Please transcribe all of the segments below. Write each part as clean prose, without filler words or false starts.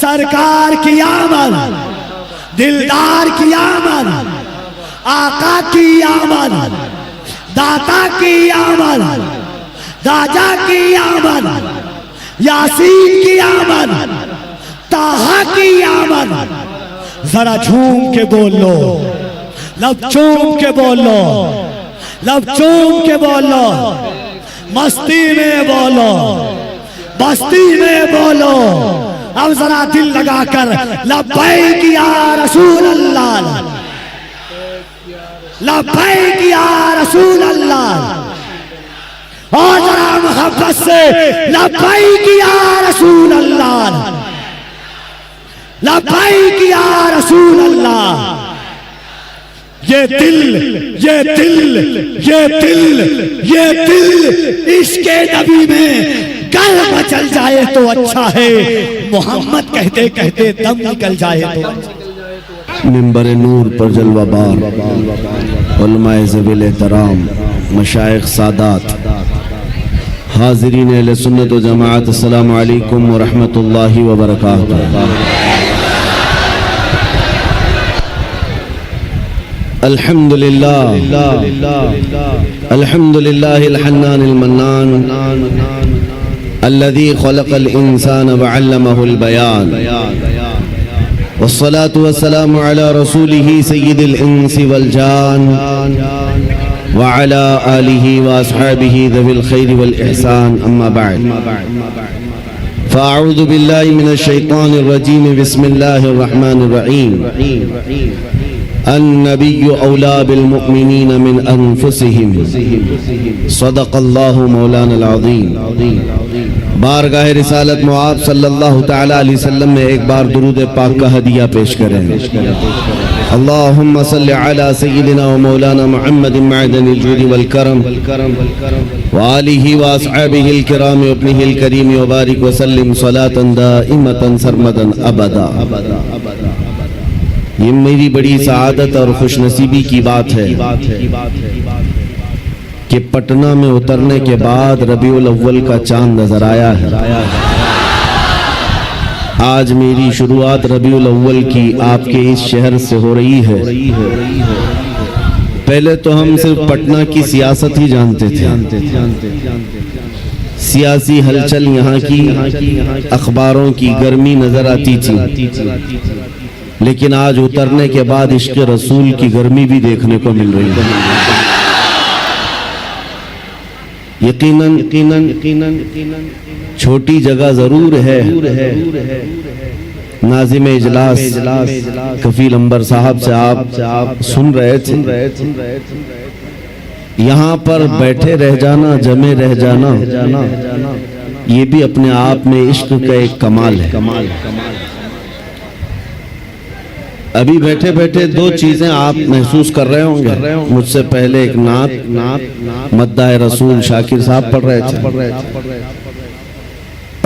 سرکار کی آمد، دلدار کی آمد، آقا کی آمد، داتا کی آمد، راجا کی آمد، یاسین کی آمد، طٰہٰ کی آمد۔ ذرا جھوم کے بول لو، لب چوم کے بول لو، لب چوم کے بول لو، مستی میں بولو، بستی میں بولو، اب ذرا دل لگا کر لبیک یا رسول اللہ، لبیک یا رسول اللہ، اور ذرا محبت سے لبیک یا رسول اللہ، لبیک یا رسول اللہ۔ یہ دل، یہ دل، یہ دل، یہ دل عشق نبی میں گر مچل جائے تو اچھا ہے، محمد کہتے کہتے دم نکل جائے تو۔ منبر نور پر جلوہ بار علماء ذویل احترام، مشائخ سادات، حاضرین اہل سنت و جماعت، السلام علیکم ورحمۃ اللہ وبرکاتہ۔ الحمد للہ الحنان المنان الذي خلق الإنسان وعلمه البيان، والصلاة والسلام على رسوله سيد الإنس والجان وعلى آله وأصحابه ذوي الخير والإحسان، أما بعد، فأعوذ بالله من الشيطان الرجيم، بسم الله الرحمن الرحيم۔ النبي أولى بالمؤمنين من أنفسهم، صدق الله مولانا العظيم۔ بارگاہ رسالت معاب صلی اللہ تعالی علیہ وسلم میں ایک بار درود پاک کا ہدیہ پیش کریں۔ اللہم صلی علی سیدنا و مولانا محمد معدن الجود والکرم وآلہ واصحابہ الکرام وابنہ الکریم وبارک وسلم صلاة دائمة سرمدا ابدا۔ یہ میری بڑی سعادت اور خوش نصیبی کی بات ہے کہ پٹنہ میں اترنے کے بعد ربیع الاول کا چاند نظر آیا ہے۔ آج میری شروعات ربیع الاول کی آپ کے اس شہر سے ہو رہی ہے۔ پہلے تو ہم صرف پٹنہ کی سیاست ہی جانتے تھے، سیاسی ہلچل یہاں کی اخباروں کی گرمی نظر آتی تھی، لیکن آج اترنے کے بعد عشق رسول کی گرمی بھی دیکھنے کو مل رہی ہے۔ یقیناً چھوٹی جگہ ضرور ہے۔ ناظم اجلاس کفیل عنبر صاحب سے آپ سن رہے تھے، یہاں پر بیٹھے رہ جانا، جمے رہ جانا، یہ بھی اپنے آپ میں عشق کا ایک کمال ہے۔ ابھی بیٹھے بیٹھے دو چیزیں آپ محسوس کر رہے ہوں گے۔ مجھ سے پہلے ایک نعت مداح رسول شاکر صاحب پڑھ رہے تھے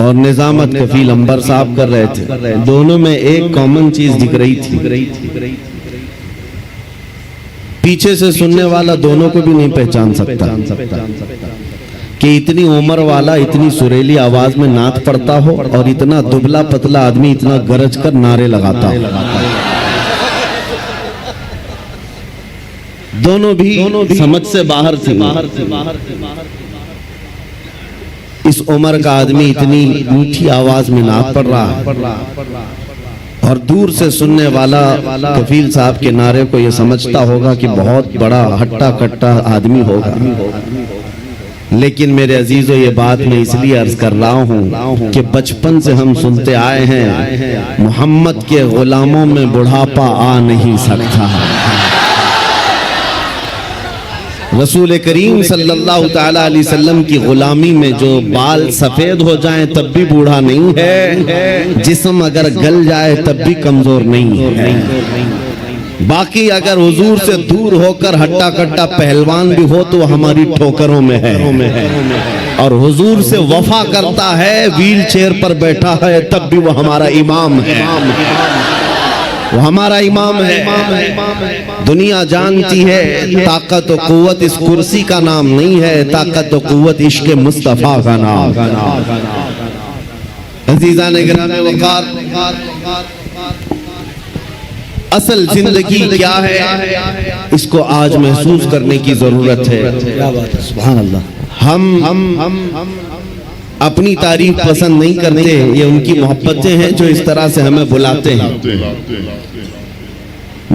اور نظامت کفیل عنبر صاحب کر رہے تھے۔ دونوں میں ایک کامن چیز دکھ رہی تھی، پیچھے سے سننے والا دونوں کو بھی نہیں پہچان سکتا کہ اتنی عمر والا اتنی سریلی آواز میں نعت پڑھتا ہو اور اتنا دبلا پتلا آدمی اتنا گرج کر نعرے لگاتا ہو۔ دونوں بھی سمجھ سے باہر تھے۔ اس عمر کا آدمی اتنی میٹھی آواز میں نعت پڑھ رہا ہے اور دور سے سننے والا کفیل صاحب کے نعرے کو یہ سمجھتا ہوگا کہ بہت بڑا ہٹا کٹا آدمی ہوگا۔ لیکن میرے عزیزو، یہ بات میں اس لیے عرض کر رہا ہوں کہ بچپن سے ہم سنتے آئے ہیں محمد کے غلاموں میں بڑھاپا آ نہیں سکتا۔ رسول کریم صلی اللہ تعالی علیہ وسلم کی غلامی میں جو بال سفید ہو جائیں تب بھی بوڑھا نہیں ہے، جسم اگر گل جائے تب بھی کمزور نہیں ہے۔ باقی اگر حضور سے دور ہو کر ہٹا کٹا پہلوان بھی ہو تو ہماری ٹھوکروں میں ہے، اور حضور سے وفا کرتا ہے، ویل چیئر پر بیٹھا ہے، تب بھی وہ ہمارا امام ہے، وہ ہمارا امام ہے۔ دنیا جانتی ہے طاقت و قوت اس کرسی کا نام نہیں ہے، طاقت و قوت عشق مصطفیٰ کا نام۔ عزیزان گرامی وقار، اصل زندگی کیا ہے اس کو آج محسوس کرنے کی ضرورت ہے۔ سبحان اللہ۔ ہم اپنی تعریف پسند نہیں کرتے، یہ ان کی محبتیں ہیں جو اس طرح سے ہمیں بلاتے ہیں۔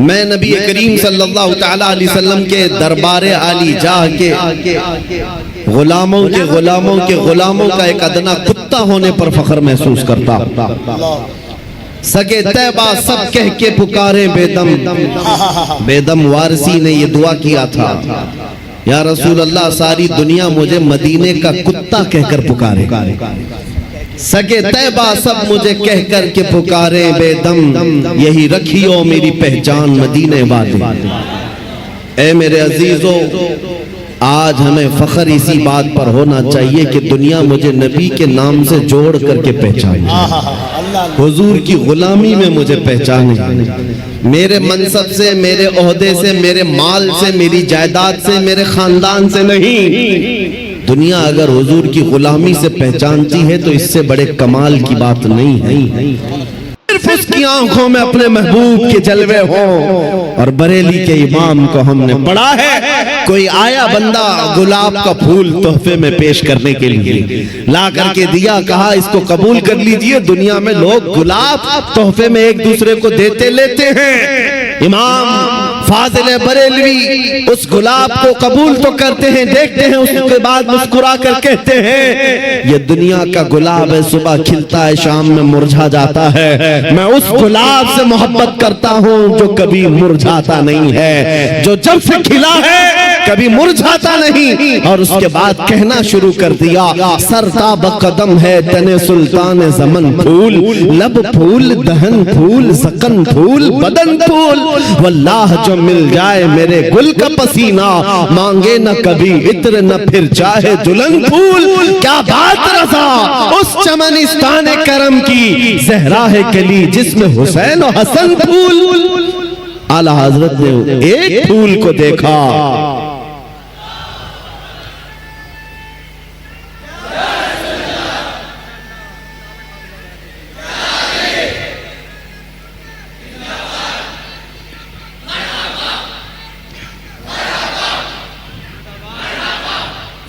میں نبی کریم صلی اللہ تعالیٰ علیہ وسلم کے دربار عالی جاہ کے غلاموں کا ایک ادنا کتا ہونے پر فخر محسوس کرتا۔ سگے طیبہ سب کہہ کے پکارے بے دم وارسی نے یہ دعا کیا تھا، یا رسول اللہ ساری دنیا مجھے مدینے کا کتا کہہ کر پکارے، سگے طیبہ سب مجھے کہہ کر کے پکارے بے دم، یہی رکھیو میری پہچان مدینے والے۔ اے میرے عزیزو، آج ہمیں فخر اسی بات پر ہونا چاہیے کہ دنیا مجھے نبی کے نام سے جوڑ کر کے پہچانے، حضور کی غلامی میں مجھے پہچانے، میرے منصب سے، میرے عہدے سے، میرے مال سے، میری جائیداد سے، میرے خاندان سے نہیں۔ دنیا اگر حضور کی غلامی سے پہچانتی ہے تو اس سے بڑے کمال کی بات نہیں ہے۔ صرف اس کی آنکھوں میں اپنے محبوب کے جلوے ہوں۔ اور بریلی کے امام کو ہم نے پڑھا ہے، کوئی آیا بندہ گلاب کا پھول تحفے میں پیش کرنے کے لیے، لا کر کے دیا، کہا اس کو قبول کر لیجئے۔ دنیا میں لوگ گلاب تحفے میں ایک دوسرے کو دیتے لیتے ہیں، امام فاضل بریلوی اس گلاب کو قبول تو کرتے ہیں، دیکھتے ہیں، اس کے بعد مسکرا کر کہتے ہیں یہ دنیا کا گلاب ہے، صبح کھلتا ہے شام میں مرجھا جاتا ہے، میں اس گلاب سے محبت کرتا ہوں جو کبھی مرجھاتا نہیں ہے، جو جب سے کھلا ہے کبھی مرجھاتا نہیں۔ اور اس کے بعد کہنا شروع کر دیا، سرتاب قدم ہے تن سلطان زمن پھول، لب پھول، دہن پھول، زکن پھول، بدن پھول، واللہ جو مل جائے میرے گل کا پسینہ، مانگے نہ کبھی عطر نہ پھر چاہے دلہن پھول۔ کیا بات رضا اس چمنستان کرم کی، زہرا ہے کلی جس میں حسین و حسن پھول۔ اعلیٰ حضرت نے ایک پھول کو دیکھا،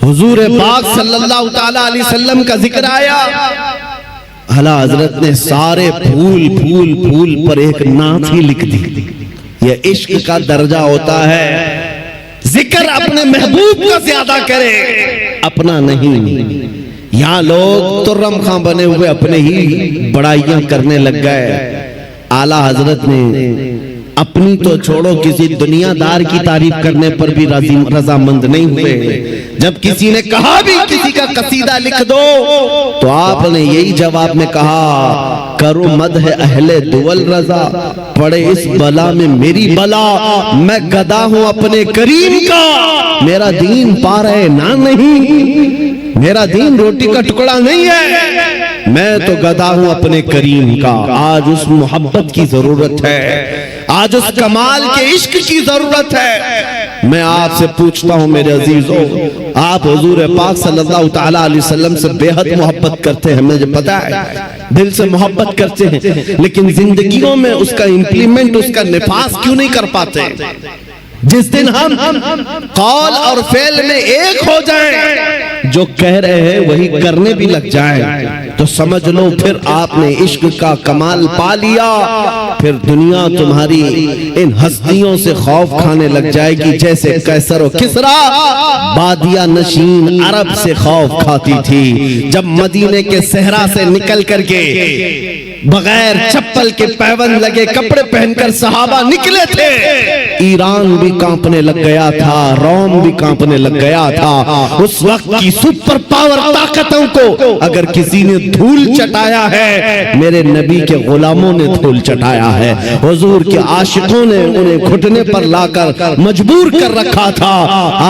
حضور پاک صلی اللہ تعالیٰ علیہ وسلم کا ذکر آیا، اعلیٰ حضرت نے سارے پھول پر ایک نعت ہی لکھ دی۔ یہ عشق کا درجہ ہوتا ہے، ذکر اپنے محبوب کا زیادہ کرے، اپنا نہیں۔ یہاں لوگ ترم خاں بنے ہوئے اپنے ہی بڑائیاں کرنے لگ گئے۔ اعلیٰ حضرت نے اپنی تو چھوڑو، کسی دنیا دار کی تعریف کرنے پر بھی رضامند نہیں ہوئے۔ جب کسی نے کہا بھی کسی کا قصیدہ لکھ دو تو آپ نے یہی جواب میں کہا، کرو مدح اہل دول رضا، پڑے اس بلا میں میری بلا، میں گدا ہوں اپنے کریم کا، میرا دین پارے نہ نہیں، میرا دین روٹی کا ٹکڑا نہیں ہے، میں تو گدا ہوں اپنے کریم کا۔ آج اس محبت کی ضرورت ہے، آج اس کمال کے عشق کی ضرورت ہے۔ میں آپ سے پوچھتا ہوں میرے عزیزوں، آپ حضور پاک صلی اللہ تعالیٰ علیہ وسلم سے بے حد محبت کرتے ہیں، مجھے پتا ہے، دل سے محبت کرتے ہیں، لیکن زندگیوں میں اس کا امپلیمنٹ، اس کا نفاذ کیوں نہیں کر پاتے؟ جس دن ہم قول اور فعل میں ایک ہو جائیں، جو کہہ رہے ہیں وہی کرنے بھی لگ جائیں، تو سمجھ لو پھر آپ نے عشق کا کمال پا لیا۔ پھر دنیا تمہاری ان ہستیوں سے خوف کھانے لگ جائے گی جیسے قیصر و کسریٰ بادیہ نشین عرب سے خوف کھاتی تھی۔ جب مدینے کے صحرا سے نکل کر کے بغیر چپل کے پیوند لگے کپڑے پہن کر صحابہ نکلے تھے، ایران بھی کانپنے لگ گیا تھا، روم بھی کانپنے لگ گیا تھا۔ اس وقت کی سپر پاور طاقتوں کو اگر کسی نے دھول چٹایا ہے، میرے نبی کے غلاموں نے دھول چٹایا ہے۔ حضور کے عاشقوں نے انہیں گھٹنے پر لا کر مجبور کر رکھا تھا۔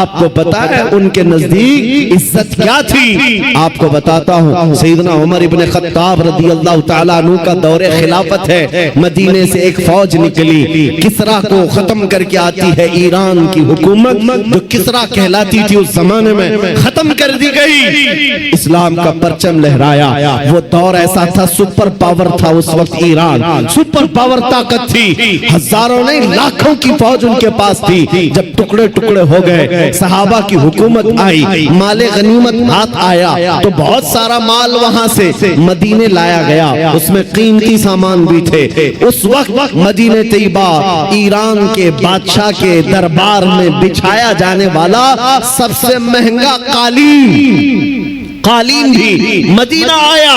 آپ کو پتا ہے ان کے نزدیک عزت کیا تھی؟ آپ کو بتاتا ہوں، سیدنا عمر ابن خطاب رضی اللہ تعالیٰ عنہ کا دور خلافت ہے، مدینے سے ایک فوج نکلی، کسرا کو ختم کر کے آتی ہے، ایران کی حکومت جو کسرا کہلاتی تھی اس زمانے میں ختم کر دی گئی، اسلام کا پرچم لہرایا۔ وہ دور ایسا تھا، سپر پاور تھا اس وقت ایران، سپر پاور طاقت تھی، ہزاروں نہیں لاکھوں کی فوج ان کے پاس تھی۔ جب ٹکڑے ٹکڑے ہو گئے، صحابہ کی حکومت آئی، مال غنیمت ہاتھ آیا تو بہت سارا مال وہاں سے مدینے لایا گیا، اس میں قیمتی سامان بھی تھے۔ اس وقت مدینہ طیبہ ایران کے بادشاہ کے دربار میں بچھایا جانے والا سب سے مہنگا قالین بھی مدینہ آیا،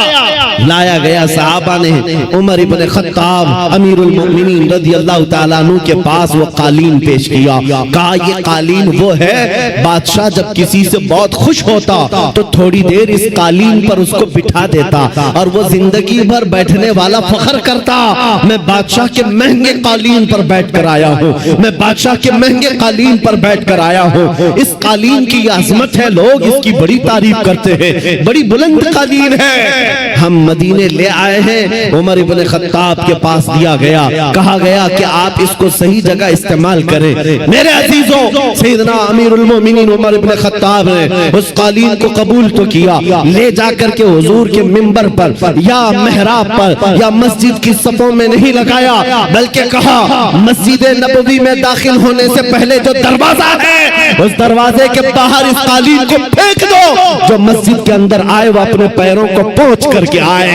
لایا گیا۔ صحابہ نے عمر ابن خطاب امیر المؤمنین رضی اللہ تعالیٰ عنہ کے پاس وہ قالین پیش کیا، کہا یہ قالین وہ ہے، بادشاہ جب کسی سے بہت خوش ہوتا تو تھوڑی دیر اس قالین پر اس کو بٹھا دیتا اور وہ زندگی بھر بیٹھنے والا فخر کرتا، میں بادشاہ کے مہنگے قالین پر بیٹھ کر آیا ہوں، میں بادشاہ کے مہنگے قالین پر بیٹھ کر آیا ہوں، اس قالین کی یہ عظمت ہے، لوگ اس کی بڑی تعریف کرتے ہیں، بڑی بلند قالین ہے، ہم مدینے لے آئے ہیں۔ عمر ابن خطاب کے پاس دیا گیا، کہا گیا کہ آپ اس کو صحیح جگہ استعمال کریں۔ میرے عزیزوں، سیدنا امیر المومنین عمر ابن خطاب نے اس قالین کو قبول تو کیا، لے جا کر کے حضور کے منبر پر یا محراب پر یا مسجد کی صفوں میں نہیں لگایا، بلکہ کہا مسجد نبوی میں داخل ہونے سے پہلے جو دروازہ ہے اس دروازے کے باہر اس قالین کو پھینک دو، جو مسجد کے اندر آئے وہ اپنے پیروں کو پوچھ کر کے آئے،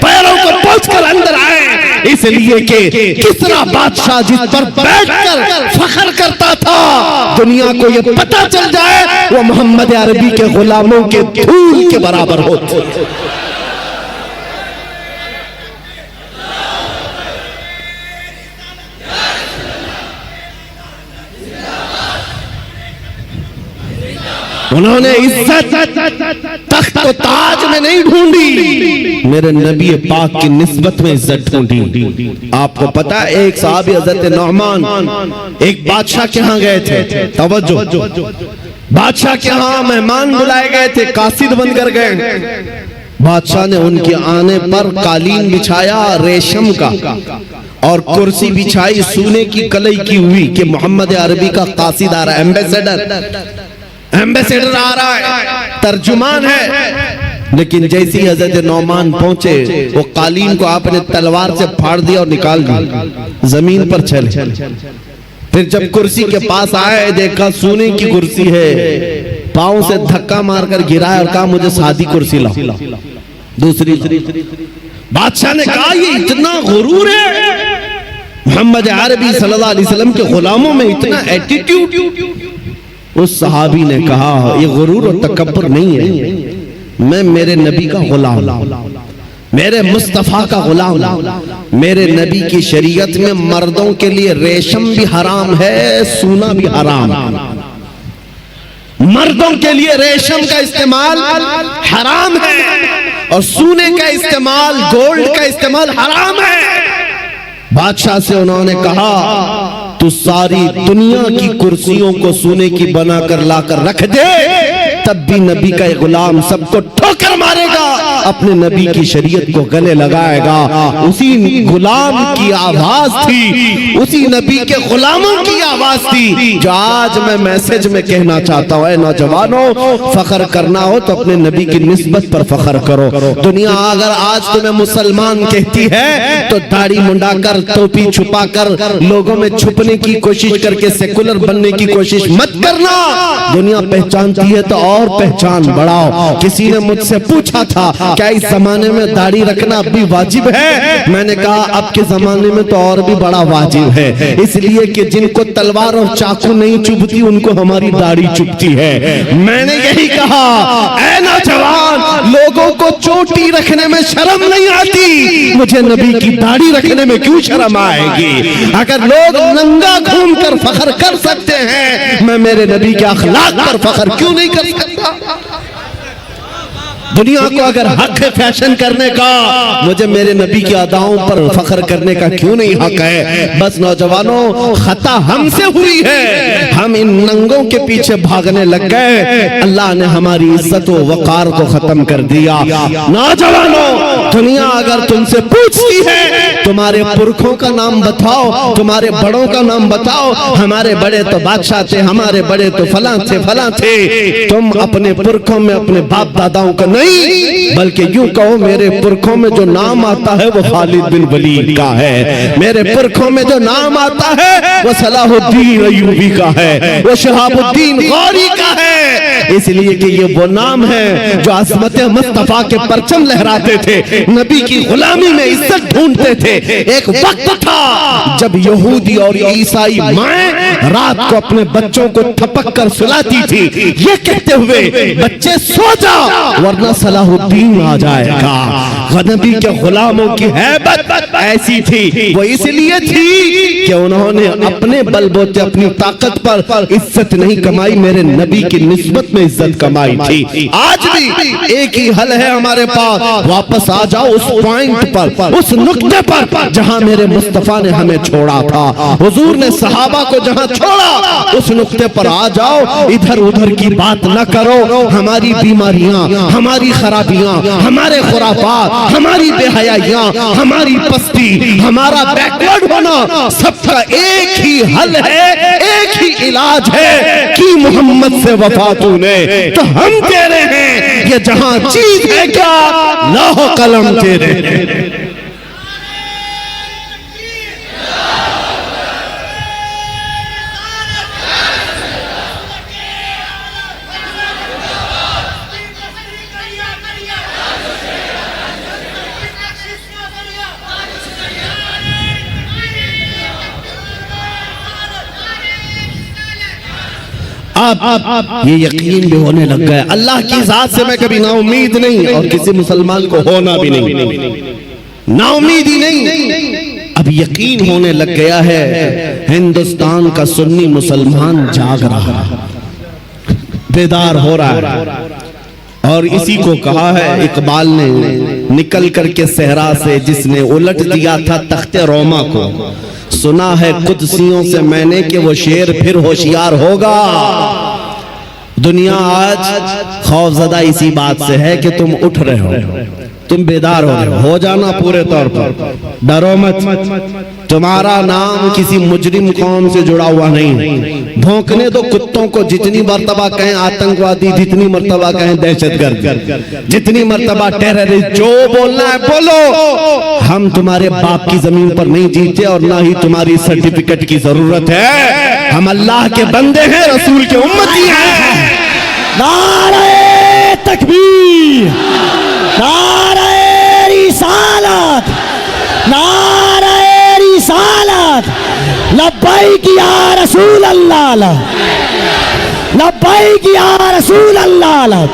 پیروں کو پوچھ کر اندر آئے، اس لیے کہ کسرا بادشاہ جس پر بیٹھ کر فخر کرتا تھا، دنیا کو یہ پتہ چل جائے وہ محمد عربی کے غلاموں کے دھول کے برابر ہوتے۔ انہوں نے عزت تخت و تاج میں نہیں ڈھونڈی، میرے نبی پاک کی نسبت میں عزت ڈھونڈی۔ آپ کو پتا ہے ایک صحابی حضرت نعمان ایک بادشاہ کے ہاں گئے تھے، توجہ، بادشاہ کے ہاں مہمان بلائے گئے تھے، قاصد بن کر گئے، بادشاہ نے ان کے آنے پر قالین بچھایا ریشم کا اور کرسی بچھائی سونے کی کلئی کی ہوئی کہ محمد عربی کا قاصد آ رہا ہے، ایمبیسیڈر آ رہا ہے، ترجمان ہے۔ لیکن جیسی حضرت نعمان پہنچے وہ قالین کو آپ نے تلوار سے پھاڑ دیا اور نکال دیا، زمین پر چلے۔ پھر جب کرسی کے پاس آئے دیکھا سونے کی کرسی ہے، پاؤں سے دھکا مار کر گرائے اور کہا مجھے سادی کرسی لاؤ، دوسری۔ بادشاہ نے کہا یہ اتنا غرور ہے، محمد عربی صلی اللہ علیہ وسلم کے غلاموں میں اتنا ایٹیٹیوڈ۔ اس صحابی نے کہا یہ غرور اور تکبر نہیں ہے، میں میرے نبی کا غلام، میرے مصطفیٰ کا غلام، میرے نبی کی شریعت میں مردوں کے لیے ریشم بھی حرام ہے، سونا بھی حرام، مردوں کے لیے ریشم کا استعمال حرام ہے اور سونے کا استعمال، گولڈ کا استعمال حرام ہے۔ بادشاہ سے انہوں نے کہا تو ساری دنیا کی کرسیوں کو سونے کی بنا کر لا کر رکھ دے، تب بھی نبی کا غلام سب کو ٹھوکر مارے گا، اپنے نبی کی شریعت کو گلے لگائے گا۔ اسی غلام کی آواز تھی، اسی نبی کے غلاموں کی آواز تھی جو آج میں میسج میں کہنا چاہتا ہوں، اے نوجوانوں، فخر کرنا ہو تو اپنے نبی کی نسبت پر فخر کرو۔ دنیا اگر آج تمہیں مسلمان کہتی ہے تو داڑھی منڈا کر، ٹوپی چھپا کر، لوگوں میں چھپنے کی کوشش کر کے سیکولر بننے کی کوشش مت کرنا۔ دنیا پہچانتی ہے تو اور پہچان بڑھاؤ۔ کسی نے مجھ سے پوچھا تھا کیا اس زمانے میں داڑھی رکھنا اب بھی واجب ہے؟ میں نے کہا اب کے زمانے میں تو اور بھی بڑا واجب ہے، اس لیے کہ جن کو تلوار اور چاقو نہیں چبھتی ان کو ہماری داڑھی چبھتی ہے۔ میں نے یہی کہا اے نوجوان، لوگوں کو چوٹی رکھنے میں شرم نہیں آتی، مجھے نبی کی داڑھی رکھنے میں کیوں شرم آئے گی؟ اگر لوگ ننگا گھوم کر فخر کر سکتے ہیں، میں میرے نبی کے اخلاق پر فخر کیوں نہیں کر سکتا؟ دنیا کو اگر حق ہے فیشن کرنے کا، مجھے میرے نبی کی اداؤں پر فخر کرنے کا کیوں نہیں حق ہے؟ بس نوجوانوں، خطا ہم سے ہوئی ہے، ہم ان ننگوں کے پیچھے بھاگنے لگ گئے، اللہ نے ہماری عزت و وقار کو ختم کر دیا۔ نوجوانوں، دنیا اگر تم سے پوچھتی ہے تمہارے پرکھوں کا نام بتاؤ، تمہارے بڑوں کا نام بتاؤ، ہمارے بڑے تو بادشاہ تھے، ہمارے بڑے تو فلاں تھے فلاں تھے، تم اپنے پرکھوں میں اپنے باپ داداؤں کا نہیں، بلکہ یوں کہو میرے پرکھوں میں جو نام آتا ہے وہ خالد بن ولید کا ہے، میرے پرکھوں میں جو نام آتا ہے وہ صلاح الدین ایوبی کا ہے، وہ شہاب الدین غوری کا ہے، اس لیے کہ یہ وہ نام ہے جو عظمت مصطفیٰ کے پرچم لہراتے تھے، نبی کی غلامی میں عزت ڈھونڈتے تھے۔ ایک وقت تھا جب یہودی اور عیسائی مائیں رات کو اپنے بچوں کو تھپک کر سلاتی تھی یہ کہتے ہوئے بچے سو جا ورنہ صلاح الدین آ جائے گا۔ نبی کے غلاموں کی ہیبت ایسی تھی، وہ اس لیے تھی کہ انہوں نے اپنے بل بوتے اپنی طاقت پر عزت نہیں کمائی، میرے نبی کی نسبت میں عزت کمائی تھی۔ آج بھی ایک ہی حل ہے ہمارے پاس، واپس آ جاؤ اس پوائنٹ پر، اس نقطے پر جہاں میرے مصطفیٰ نے ہمیں چھوڑا تھا، حضور نے صحابہ کو جہاں چھوڑا اس نقطے پر آ جاؤ، ادھر ادھر کی بات نہ کرو۔ ہماری بیماریاں، ہماری خرابیاں، ہمارے خرافات، ہماری بے حیائیاں، ہماری پستی، ہمارا بیکورڈ ہونا، سب کا ایک ہی حل ہے، ایک ہی علاج ہے کہ محمد سے وفا تو نے، تو ہم تیرے ہیں، یہ جہاں چیز ہے کیا لوح و قلم تیرے ہیں۔ اب یہ یقین بھی ہونے لگ گیا، اللہ کی ذات سے میں کبھی نا امید نہیں، اور کسی مسلمان کو ہونا بھی نہیں، نا امید ہی نہیں، اب یقین ہونے لگ گیا ہے ہندوستان کا سنی مسلمان جاگ رہا ہے، بیدار ہو رہا ہے، اور اسی کو کہا ہے اقبال نے نکل کر کے صحرا سے جس نے الٹ دیا تھا تخت روما کو، سنا ہے قدسیوں سے میں نے کہ وہ شیر پھر ہوشیار ہوگا۔ دنیا آج خوف زدہ اسی بات سے ہے کہ تم اٹھ رہے ہو، تم بیدار ہو رہے ہو جانا پورے طور پر، ڈرو مت، تمہارا نام کسی مجرم قوم سے جڑا ہوا نہیں، بھونکنے دو کتوں کو، جتنی مرتبہ کہیں آتنکوادی، جتنی مرتبہ کہیں دہشت گرد، جتنی مرتبہ ٹیررسٹ، جو بولنا ہے بولو، ہم تمہارے باپ کی زمین پر نہیں جیتے اور نہ ہی تمہاری سرٹیفکیٹ کی ضرورت ہے، ہم اللہ کے بندے ہیں، رسول کے امتی ہیں۔ نعرہ تکبیر، نعرہ رسالت، نعرہ رسالت، لبیک یا رسول اللہ، لبیک یا رسول اللہ۔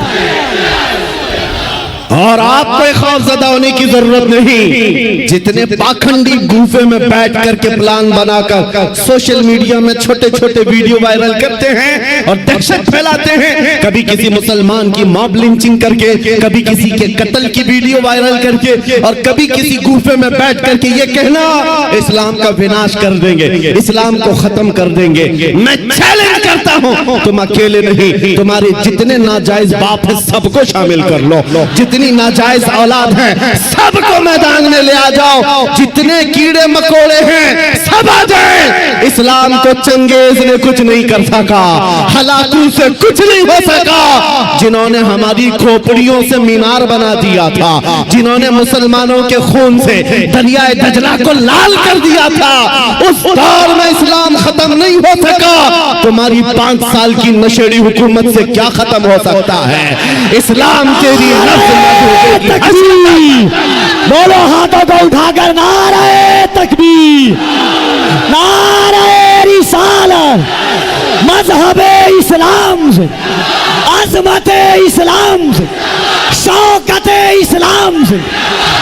اور آپ کو خوف زدہ ہونے کی ضرورت نہیں، جتنے پاکھنڈی گوفے میں بیٹھ کر کے پلان بنا کر سوشل میڈیا میں چھوٹے چھوٹے ویڈیو وائرل کرتے ہیں اور دہشت پھیلاتے ہیں، کبھی کسی مسلمان کی موب لنچنگ کر کے، کبھی کسی کے قتل کی ویڈیو وائرل کر کے، اور کبھی کسی گوفے میں بیٹھ کر کے یہ کہنا اسلام کا وناش کر دیں گے، اسلام کو ختم کر دیں گے۔ میں چیلنج کرتا ہوں، تم اکیلے نہیں، تمہارے جتنے ناجائز باپ ہیں سب کو شامل کر لو، جتنی ناجائز اولاد ہیں سب کو میدان میں لے آ جاؤ، جتنے کیڑے مکوڑے ہیں سب آ جائیں۔ اسلام کو چنگیز نے کچھ نہیں کر سکا، ہلاکو سے کچھ نہیں ہو سکا، جنہوں نے ہماری کھوپڑیوں سے مینار بنا دیا تھا، جنہوں نے مسلمانوں کے خون سے دریائے دجلہ کو لال کر دیا تھا، اس دور میں اسلام ختم نہیں ہو سکا۔ تمہاری 5 سال کی نشیڑی حکومت سے کیا ختم ہو سکتا ہے؟ اسلام تیری نفس تکبیر، بولو ہاتھوں کو اٹھا کر نعرہ تکبیر، نعرہ رسالت، مذہب اسلام سے، عظمت اسلام سے، شوکت اسلام سے،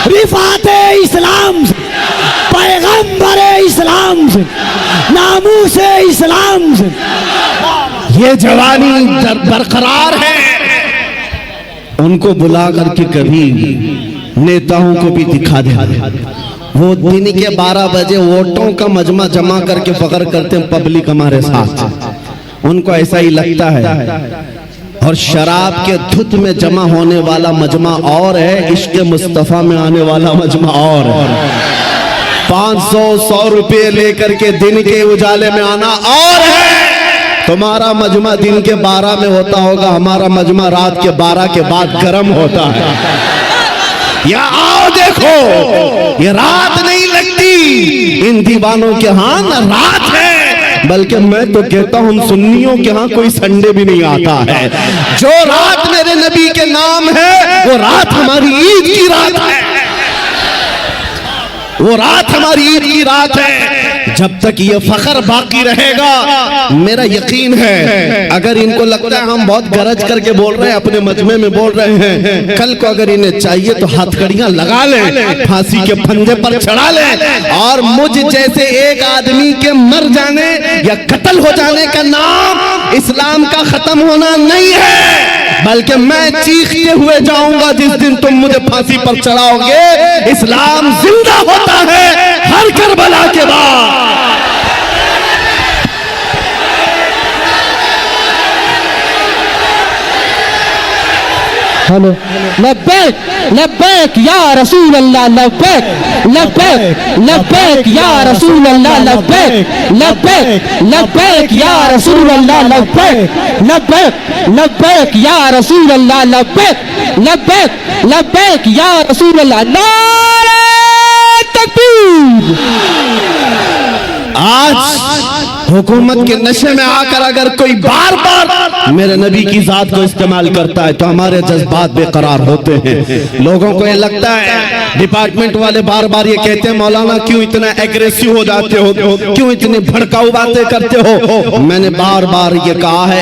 رفعت اسلام سے، پیغمبر اسلام سے، ناموس اسلام سے، یہ جوانی برقرار ہے، ان کو بلا کر کے کبھی نیتاؤں کو بھی دکھا دے. وہ دن کے 12 بجے ووٹوں کا مجمع جمع کر کے فخر کرتے ہیں پبلک ہمارے ساتھ. ان کو ایسا ہی لگتا ہے. اور شراب کے دھت میں جمع ہونے والا مجمع اور ہے، عشق مصطفیٰ میں آنے والا مجمع اور ہے. 500 روپے لے کر کے دن کے اجالے میں آنا اور ہے. تمہارا مجمع دن کے 12 میں ہوتا ہوگا، ہمارا مجمع رات کے 12 کے بعد گرم ہوتا ہے. یا آؤ دیکھو، یہ رات نہیں لگتی ان دیوانوں کے ہاں، نہ رات ہے. بلکہ میں تو کہتا ہوں سنیوں کے ہاں کوئی سنڈے بھی نہیں آتا ہے. جو رات میرے نبی کے نام ہے وہ رات ہماری عید کی رات ہے. وہ رات ہماری عید کی رات ہے. جب تک یہ فخر باقی رہے گا، میرا یقین ہے اگر ان کو لگتا ہے ہم بہت گرج کر کے بول رہے ہیں، اپنے مجمع میں بول رہے ہیں، کل کو اگر انہیں چاہیے تو ہتھ کڑیاں لگا لیں، پھانسی کے پھندے پر چڑھا لیں، اور مجھ جیسے ایک آدمی کے مر جانے یا قتل ہو جانے کا نام اسلام کا ختم ہونا نہیں ہے، بلکہ میں چیختے ہوئے جاؤں گا جس دن تم مجھے پھانسی پر چڑھاؤ گے. اسلام زندہ ہوتا ہے ہر کربلا کے بعد. لبیک لبیک یا رسول اللہ، لبیک لبیک لبیک یا رسول اللہ، لبیک لبیک لبیک یا رسول اللہ، لبیک لبیک لبیک یا رسول اللہ، لبیک لبیک لبیک یا رسول اللہ. نعرہ تکبیر. آج حکومت کے نشے میں آ کر اگر کوئی بار بار میرے نبی کی ذات کو استعمال کرتا ہے تو ہمارے جذبات بے قرار ہوتے ہیں. لوگوں کو یہ لگتا ہے، ڈپارٹمنٹ والے بار بار یہ کہتے ہیں مولانا کیوں اتنا ایگریسو ہو جاتے ہو، کیوں اتنی بھڑکاؤ باتیں کرتے ہو. میں نے بار بار یہ کہا ہے،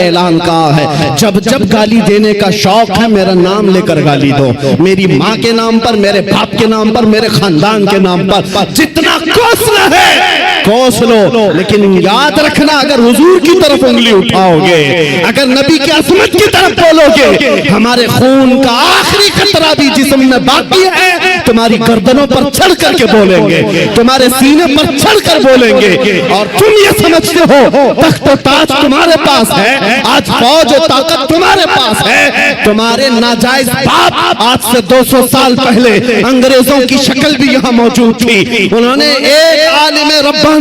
اعلان کہا ہے، جب جب گالی دینے کا شوق ہے میرا نام لے کر گالی دو. میری ماں کے نام پر، میرے باپ کے نام پر، میرے خاندان کے نام پر جتنا کوسنا ہے کوس لو. لیکن یاد رکھنا اگر حضور کی طرف انگلی اٹھاؤ گے، اگر نبی کی عظمت کی طرف بولو گے، ہمارے خون کا آخری قطرہ بھی جسم میں باقی ہے، تمہاری گردنوں پر چڑھ کر کے بولیں گے، تمہارے سینے پر چڑھ کر بولیں گے. اور تم یہ سمجھتے ہو تخت و تاج تمہارے پاس ہے، آج فوج و طاقت تمہارے پاس ہے. تمہارے ناجائز باپ آج سے 200 سال پہلے انگریزوں کی شکل بھی یہاں موجود تھی. انہوں نے ایک عالم ربانی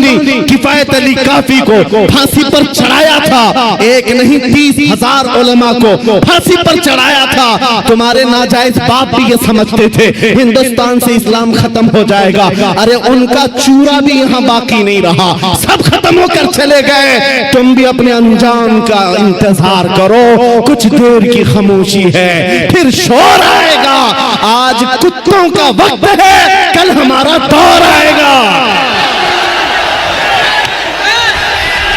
کفایت علی کافی کو پھانسی پر چڑھایا تھا. ایک نہیں 30,000 علماء کو پھانسی پر چڑھایا تھا. تمہارے ناجائز باپ بھی یہ سمجھتے تھے ہندوستان سے اسلام ختم ہو جائے گا. ارے ان کا چورا بھی یہاں باقی نہیں رہا، سب ختم ہو کر چلے گئے. تم بھی اپنے انجام کا انتظار کرو، کچھ دیر کی خاموشی ہے پھر شور آئے گا. آج کتوں کا وقت ہے، کل ہمارا دور آئے گا.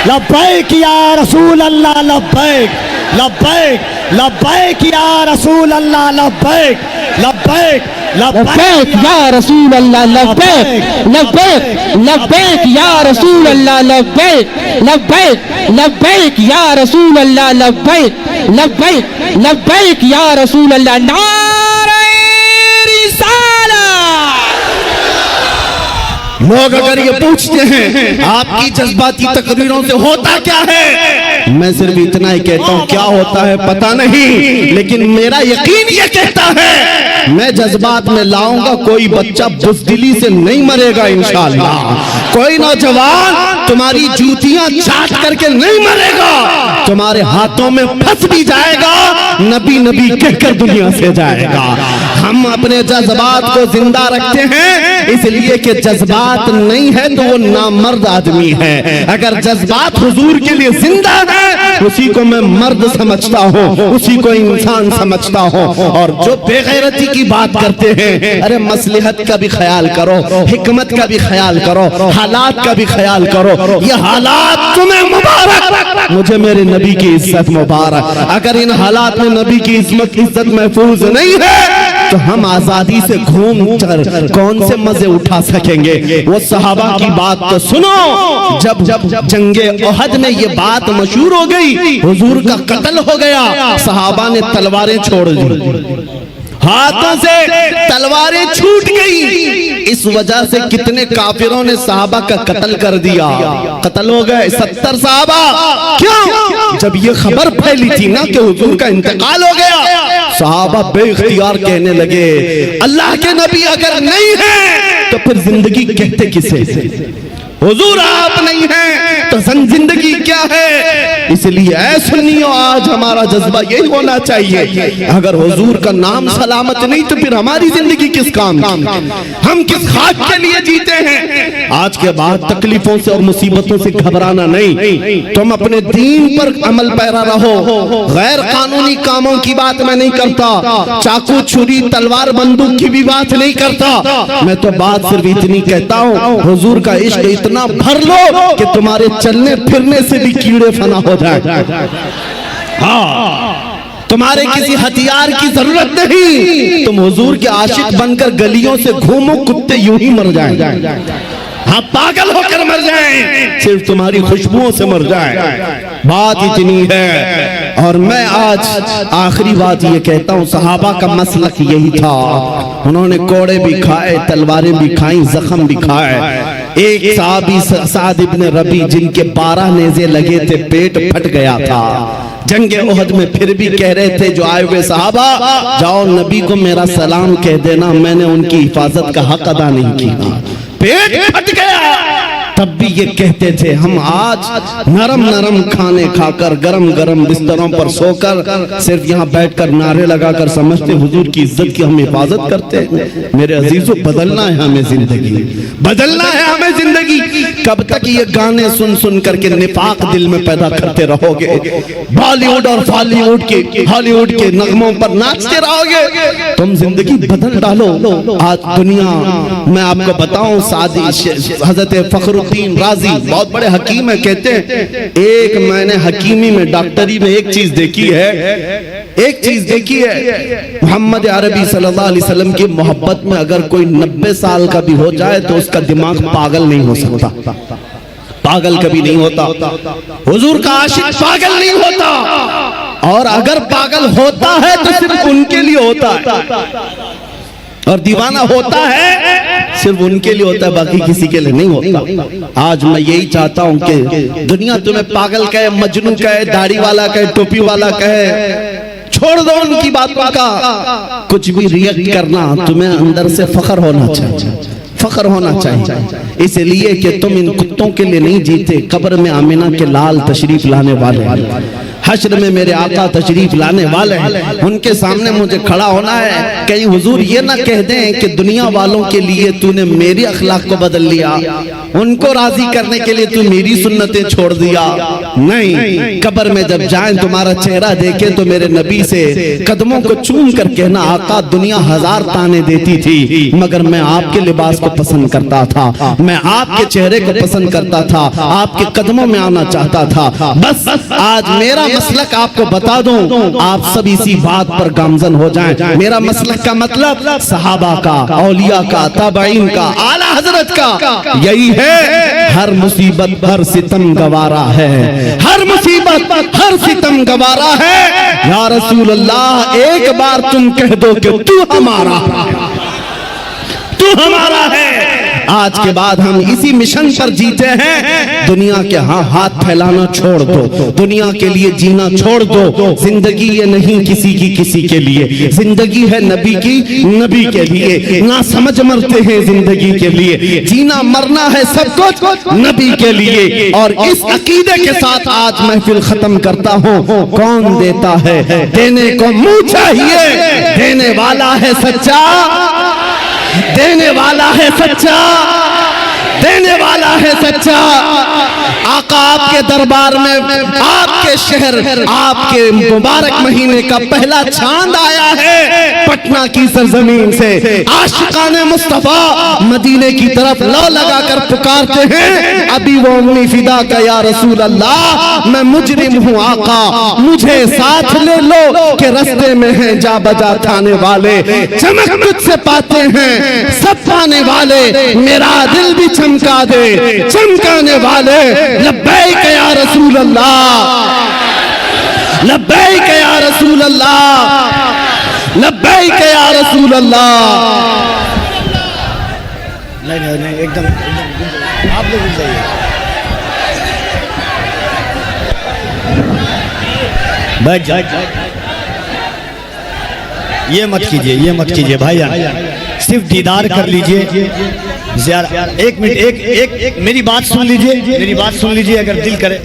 لبیک یا رسول اللہ، لبیک لبیک لبیک یا رسول اللہ، لبیک لبیک لبیک یا رسول اللہ، لبیک لبیک لبیک یا رسول اللہ، لبیک لبیک لبیک یا رسول اللہ، لبیک لبیک لبیک یا رسول اللہ. نعرہ رسالہ. لوگ اگر یہ پوچھتے ہیں آپ کی جذباتی تقریروں سے ہوتا کیا ہے، میں صرف اتنا ہی کہتا ہوں کیا ہوتا ہے پتہ نہیں، لیکن میرا یقین یہ کہتا ہے میں جذبات میں لاؤں گا. کوئی بچہ بزدلی سے نہیں مرے گا انشاءاللہ. کوئی نوجوان تمہاری جوتیاں چاٹ کر کے نہیں مرے گا. تمہارے ہاتھوں میں پھنس بھی جائے گا، نبی نبی کہہ کر دنیا سے جائے گا. ہم اپنے جذبات کو زندہ رکھتے ہیں اس لیے کہ جذبات نہیں ہے تو وہ نامرد آدمی ہے. اگر جذبات حضور کے لیے زندہ ہے اسی کو میں مرد سمجھتا ہوں، اسی کو انسان سمجھتا ہوں. اور جو بے غیرتی کی بات کرتے ہیں، ارے مصلحت کا بھی خیال کرو، حکمت کا بھی خیال کرو، حالات کا بھی خیال کرو. یہ حالات تمہیں مبارک، مجھے میرے نبی کی عزت مبارک. اگر ان حالات میں نبی کی عزت محفوظ نہیں ہے تو ہم آزادی سے گھوم کر کون سے مزے اٹھا سکیں گے؟ وہ صحابہ کی بات تو سنو، جب جنگ احد میں یہ بات مشہور ہو گئی، حضور کا قتل ہو گیا، صحابہ نے تلواریں چھوڑ دی، ہاتھوں سے تلواریں چھوٹ گئی، اس وجہ سے کتنے کافروں نے صحابہ کا قتل کر دیا، قتل ہو گئے 70 صحابہ۔ کیوں؟ جب یہ خبر پھیلی تھی نا کہ حضور کا انتقال ہو گیا، صحابہ بے اختیار کہنے لگے اللہ کے نبی اگر نہیں ہیں تو پھر زندگی کہتے کسے؟ حضور آپ نہیں ہیں تو زندگی کیا ہے؟ اس لیے اے سنیو، آج ہمارا جذبہ یہی ہونا چاہیے، اگر حضور کا نام سلامت نہیں تو پھر ہماری زندگی کس کام کی؟ ہم کس خاک کے لیے جیتے ہیں؟ آج کے بعد تکلیفوں سے اور مصیبتوں سے گھبرانا نہیں، تم اپنے دین پر عمل پیرا رہو، غیر قانونی کاموں کی بات میں نہیں کرتا، چاقو چھری تلوار بندوق کی بھی بات نہیں کرتا، میں تو بات صرف اتنی کہتا ہوں، حضور کا عشق اتنا بھر لو کہ تمہارے چلنے پھرنے سے بھی کیڑے فنا ہو جائے، تمہارے کسی ہتھیار کی ضرورت نہیں، تم حضور کے عاشق بن کر گلیوں سے گھومو، کتے یوں ہی مر جائیں، ہاں پاگل ہو کر مر جائیں، صرف تمہاری خوشبوؤں سے مر جائیں، بات اتنی ہے۔ اور میں آج آخری بات یہ کہتا ہوں، صحابہ کا مسلک یہی تھا، انہوں نے کوڑے بھی کھائے، تلواریں بھی کھائیں، زخم بھی کھائے۔ ایک صحابی سعد ابن ربی جن کے 12 نیزے لگے تھے، پیٹ پھٹ گیا تھا جنگ احد میں، پھر بھی کہہ رہے تھے جو آئے ہوئے صحابہ، جاؤ نبی کو میرا سلام کہہ دینا، میں نے ان کی حفاظت کا حق ادا نہیں کیا، پیٹ پھٹ گیا، تب بھی یہ کہتے تھے ہم آج نرم نرم کھانے کھا کر، گرم گرم بستروں پر سو کر، صرف یہاں بیٹھ کر نعرے لگا کر سمجھتے حضور کی عزت کی ہم حفاظت کرتے ہیں۔ میرے عزیزو، بدلنا ہے ہمیں زندگی، بدلنا ہے ہمیں زندگی۔ کب تک یہ گانے سن سن کر کے نفاق دل میں پیدا کرتے رہو گے؟ بالی ووڈ اور ہالی ووڈ کے نغموں پر ناچتے رہو گے؟ تم زندگی بدل ڈالو۔ آج دنیا میں آپ کو بتاؤں، حضرت فخر الدین رازی بہت بڑے حکیم ہیں، کہتے ہیں ایک میں نے حکیمی میں، ڈاکٹری میں ایک چیز دیکھی ہے، محمد عربی صلی اللہ علیہ وسلم کی محبت میں اگر کوئی 90 سال کا بھی ہو جائے تو اس کا دماغ پاگل نہیں ہو سکتا، پاگل کبھی نہیں ہوتا، حضور کا عاشق پاگل نہیں ہوتا، اور اگر پاگل ہوتا ہے تو صرف ان کے لیے ہوتا ہے، اور دیوانہ ہوتا ہے صرف ان کے لیے ہوتا ہے، باقی کسی کے لیے نہیں ہوتا۔ آج میں یہی چاہتا ہوں کہ دنیا تمہیں پاگل کہے، مجنون کہے، داڑھی والا کہے، ٹوپی والا کہے، چھوڑ دو ان کی باتوں کا، کچھ بھی ریئیکٹ کرنا، تمہیں اندر سے فخر ہونا چاہیے، فخر ہونا چاہیے، اس لیے کہ تم ان کتوں کے لیے نہیں جیتے، قبر میں آمینہ کے لال تشریف لانے والے ہیں، حشر میں میرے آقا تشریف لانے والے ہیں، ان کے سامنے مجھے کھڑا ہونا ہے، کہیں حضور یہ نہ کہہ دیں کہ دنیا والوں کے لیے تو نے میری اخلاق کو بدل لیا، ان کو راضی کرنے کے لیے تو میری سنتیں چھوڑ دیا۔ نہیں، قبر میں جب جائیں تمہارا چہرہ دیکھیں تو میرے نبی سے قدموں کو چوم کر کہنا آقا دنیا 1000 تانے دیتی تھی مگر میں آپ کے لباس کو پسند کرتا تھا، میں آپ کے چہرے کو پسند کرتا تھا، آپ کے قدموں میں آنا چاہتا تھا، بس آج میرا مسلک آپ کو بتا دوں، آپ سب اسی بات پر گامزن ہو جائیں۔ میرا مسلک کا مطلب صحابہ کا، اولیاء کا، تابعین کا، اعلیٰ حضرت کا یہی ہے، ہر مصیبت ہر ستم گوارا ہے، ہر مصیبت ہر ستم گوارا ہے، یا رسول اللہ ایک بار تم کہہ دو کہ تو ہمارا ہے۔ آج کے بعد ہم اسی مشن پر جیتے ہیں، دنیا کے ہاتھ پھیلانا چھوڑ دو، دنیا کے لیے جینا چھوڑ دو، زندگی یہ نہیں کسی کے لیے، زندگی ہے نبی کی، نبی کے لیے، نہ سمجھ مرتے ہیں زندگی کے لیے، جینا مرنا ہے سب کچھ نبی کے لیے، اور اس عقیدے کے ساتھ آج محفل ختم کرتا ہوں۔ کون دیتا ہے؟ دینے کو منہ چاہیے، دینے والا ہے سچا، دینے والا ہے سچا، دینے والا ہے سچا۔ آقا آپ کے دربار میں، آپ کے شہر، آپ کے مبارک مہینے کا پہلا چاند آیا ہے، پٹنہ کی سرزمین سے عاشقان مصطفیٰ مدینے کی طرف لو لگا کر پکارتے ہیں ابھی وہ امی فدا کا یا رسول اللہ میں مجرم ہوں آقا مجھے ساتھ لے لو کہ رستے میں ہیں جا بجا تھانے والے چمک تجھ سے پاتے ہیں سب پانے والے میرا دل بھی چمکا دے چمکانے والے لبیک یا رسول اللہ لبیک یا رسول اللہ لبیک یا رسول اللہ نہیں ایک دم آپ لوگ اٹھ جائیے بیٹھ جائے یہ مت کیجئے بھائی صرف دیدار کر لیجئے ایک منٹ ایک میری بات سن لیجئے اگر دل کرے